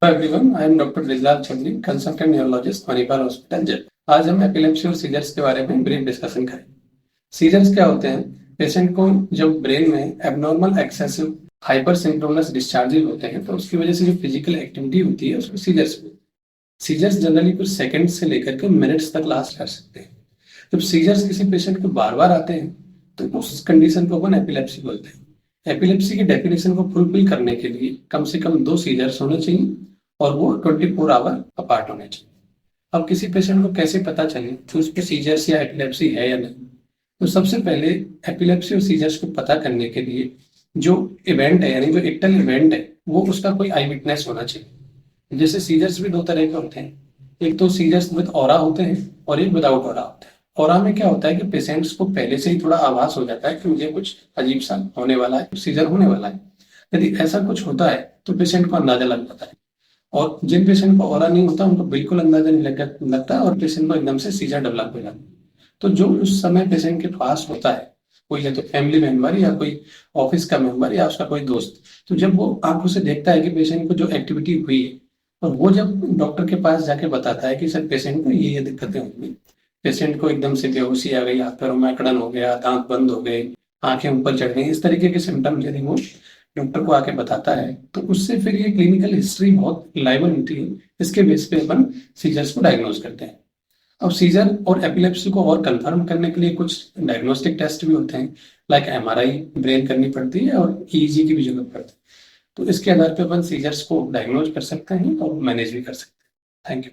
Everyone, I am doctor Brijlal Chaudhary, consultant neurologist, Manipal hospital, Jaipur. आज हम epilepsy और सीजर्स के बारे में ब्रीफ डिस्कशन करेंगे। सीजर्स क्या होते हैं? पेशेंट को जब ब्रेन में abnormal excessive hyper synchronous discharges होते हैं तो उसकी वजह से जो फिजिकल एक्टिविटी होती है उसको सीजर्स होते हैं। सीजर्स जनरली कुछ सेकंड से लेकर के मिनट्स तक लास्ट कर सकते हैं। जब सीजर्स किसी पेशेंट को बार बार आते हैं तो उस कंडीशन को अपन एपिलेप्सी बोलते हैं। एपिलेप्सी की डेफिनेशन को फुलफिल करने के लिए कम से कम 2 सीजर्स होने चाहिए और वो 24 आवर अपार्ट होने चाहिए। अब किसी पेशेंट को कैसे पता चले कि उस पर सीजर्स या एपिलेप्सी है या नहीं? तो सबसे पहले एपिलेप्सी और सीजर्स को पता करने के लिए जो इवेंट है, यानी जो एक्टल इवेंट है, वो उसका कोई आई विटनेस होना चाहिए। जैसे सीजर्स भी 2 तरह के होते हैं, एक तो सीजर्स विद ऑरा होते हैं और एक विदाउट ऑरा होते हैं। ऑरा में क्या होता है कि पेशेंट्स को पहले से ही थोड़ा आभास हो जाता है कि मुझे कुछ अजीब सा होने वाला है, सीजर होने वाला है। यदि ऐसा कुछ होता है तो पेशेंट को अंदाजा लग जाता है, और जिन पेशेंट को ऑरा नहीं होता उनको बिल्कुल अंदाजा नहीं लगता और पेशेंट को एकदम से सीजर डेवलप हो जाता है। तो जो उस समय पेशेंट के पास होता है, कोई या तो फैमिली मेंबर या कोई ऑफिस का मेंबर या उसका कोई दोस्त, तो जब वो आंखों से देखता है कि पेशेंट को जो एक्टिविटी हुई है, और वो जब डॉक्टर के पास जाके बताता है कि सर पेशेंट को ये दिक्कतें होंगी, पेशेंट को एकदम से बेहोशी आ गई, हाथ पैरों में अकड़न हो गया, दांत बंद हो गए, आंखें ऊपर चढ़ गई, इस तरीके के सिम्टम्स यदि वो डॉक्टर को आके बताता है तो उससे फिर ये क्लिनिकल हिस्ट्री बहुत रिलायबल होती है। इसके बेस पे अपन सीजर्स को डायग्नोज करते हैं। अब सीजर और एपिलेप्सी को और कंफर्म करने के लिए कुछ डायग्नोस्टिक टेस्ट भी होते हैं, लाइक एमआरआई ब्रेन करनी पड़ती है और ईईजी की भी जरूरत पड़ती है। तो इसके आधार पे अपन सीजर्स को डायग्नोज कर सकते हैं और मैनेज भी कर सकते हैं। Thank you.